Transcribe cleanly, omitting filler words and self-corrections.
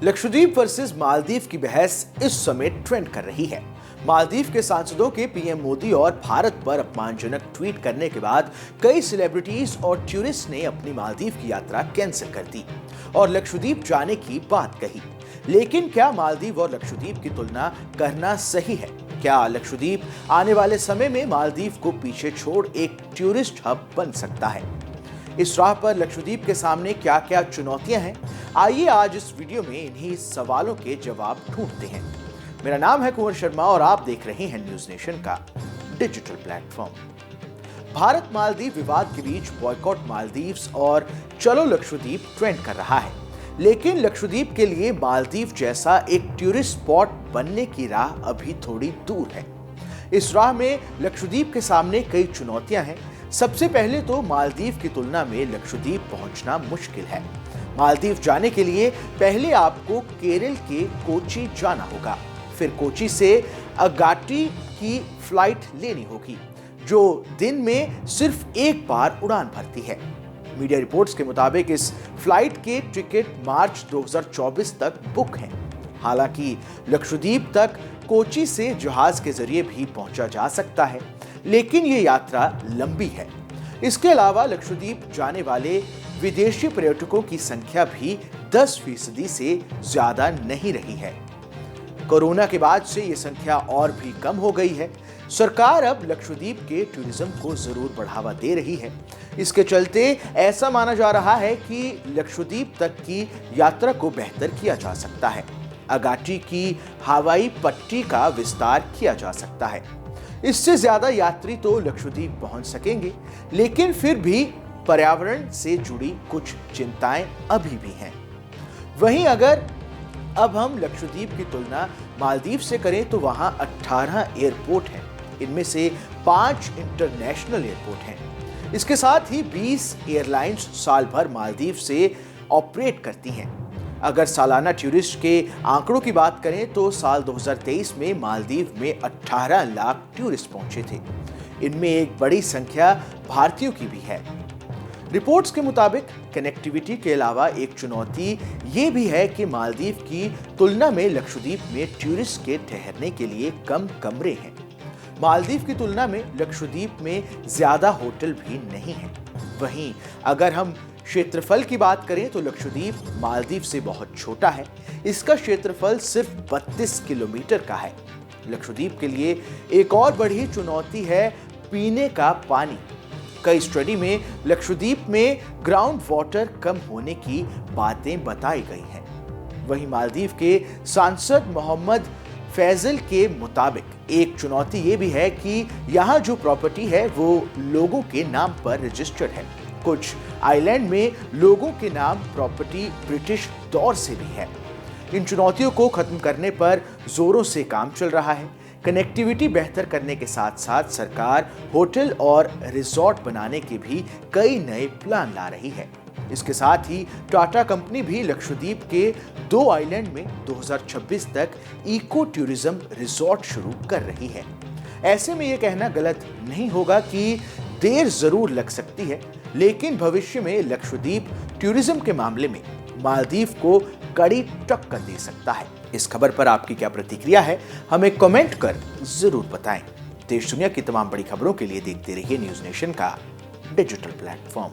Lakshadweep versus Maldives की बहस इस समय ट्रेंड कर रही है। मालदीव के सांसदों के पीएम मोदी और भारत पर अपमानजनक ट्वीट करने के बाद कई सेलिब्रिटीज और टूरिस्ट ने अपनी मालदीव की यात्रा कैंसिल कर दी और लक्षद्वीप जाने की बात कही। लेकिन क्या मालदीव और लक्षद्वीप की तुलना करना सही है? क्या लक्षद्वीप आने वाले समय में मालदीव को पीछे छोड़ एक टूरिस्ट हब बन सकता है? इस राह पर लक्षद्वीप के सामने क्या क्या चुनौतियां हैं? आइए आज इस वीडियो में इन्हीं सवालों के जवाब ढूंढते हैं। मेरा नाम है कुंवर शर्मा और आप देख रहे हैं न्यूज नेशन का डिजिटल प्लेटफॉर्म। भारत मालदीव विवाद के बीच बॉयकॉट मालदीव्स और चलो लक्षद्वीप ट्रेंड कर रहा है। लेकिन लक्षद्वीप के लिए मालदीव जैसा एक टूरिस्ट स्पॉट बनने की राह अभी थोड़ी दूर है। इस राह में लक्षद्वीप के सामने कई चुनौतियां हैं। सबसे पहले तो मालदीव की तुलना में लक्षद्वीप पहुंचना मुश्किल है। मालदीव जाने के लिए पहले आपको केरल के कोची जाना होगा, फिर कोची से अगाट्टी की फ्लाइट लेनी होगी जो दिन में सिर्फ एक बार उड़ान भरती है। मीडिया रिपोर्ट्स के मुताबिक इस फ्लाइट के टिकट मार्च 2024 तक बुक हैं। हालांकि लक्षद्वीप तक कोची से जहाज के जरिए भी पहुंचा जा सकता है, लेकिन ये यात्रा लंबी है। इसके अलावा लक्षद्वीप जाने वाले विदेशी पर्यटकों की संख्या भी 10% से ज्यादा नहीं रही है। कोरोना के बाद से ये संख्या और भी कम हो गई है। सरकार अब लक्षद्वीप के टूरिज्म को जरूर बढ़ावा दे रही है। इसके चलते ऐसा माना जा रहा है कि लक्षद्वीप तक की यात्रा को बेहतर किया जा सकता है। अगाट्टी की हवाई पट्टी का विस्तार किया जा सकता है। इससे ज्यादा यात्री तो लक्षद्वीप पहुंच सकेंगे, लेकिन फिर भी पर्यावरण से जुड़ी कुछ चिंताएं अभी भी हैं। वहीं अगर अब हम लक्षद्वीप की तुलना मालदीव से करें तो वहां 18 एयरपोर्ट हैं। इनमें से 5 इंटरनेशनल एयरपोर्ट हैं। इसके साथ ही 20 एयरलाइंस साल भर मालदीव से ऑपरेट करती हैं। अगर सालाना टूरिस्ट के आंकड़ों की बात करें तो साल 2023 में मालदीव में 18 लाख टूरिस्ट पहुंचे थे। इनमें एक बड़ी संख्या भारतीयों की भी है। रिपोर्ट्स के मुताबिक कनेक्टिविटी के अलावा एक चुनौती ये भी है कि मालदीव की तुलना में लक्षद्वीप में टूरिस्ट के ठहरने के लिए कम कमरे हैं। मालदीव की तुलना में लक्षद्वीप में ज्यादा होटल भी नहीं है। वहीं अगर हम क्षेत्रफल की बात करें तो लक्षद्वीप मालदीव से बहुत छोटा है। इसका क्षेत्रफल सिर्फ 32 किलोमीटर का है। लक्षद्वीप के लिए एक और बड़ी चुनौती है पीने का पानी। कई स्टडी में लक्षद्वीप में ग्राउंड वाटर कम होने की बातें बताई गई हैं। वहीं मालदीव के सांसद मोहम्मद फैजल के मुताबिक एक चुनौती ये भी है कि यहाँ जो प्रॉपर्टी है वो लोगों के नाम पर रजिस्टर्ड है। कुछ आइलैंड में लोगों के नाम प्रॉपर्टी ब्रिटिश दौर से भी है। इन चुनौतियों को खत्म करने पर जोरों से काम चल रहा है। कनेक्टिविटी बेहतर करने के साथ साथ सरकार होटल और रिजॉर्ट बनाने के भी कई नए प्लान ला रही है। इसके साथ ही टाटा कंपनी भी लक्षद्वीप के 2 आइलैंड में 2026 तक इको टूरिज्म रिजॉर्ट शुरू कर रही है। ऐसे में यह कहना गलत नहीं होगा कि देर जरूर लग सकती है, लेकिन भविष्य में लक्षद्वीप टूरिज्म के मामले में मालदीव को कड़ी टक्कर दे सकता है। इस खबर पर आपकी क्या प्रतिक्रिया है, हमें कमेंट कर जरूर बताएं। देश दुनिया की तमाम बड़ी खबरों के लिए देखते रहिए न्यूज नेशन का डिजिटल प्लेटफॉर्म।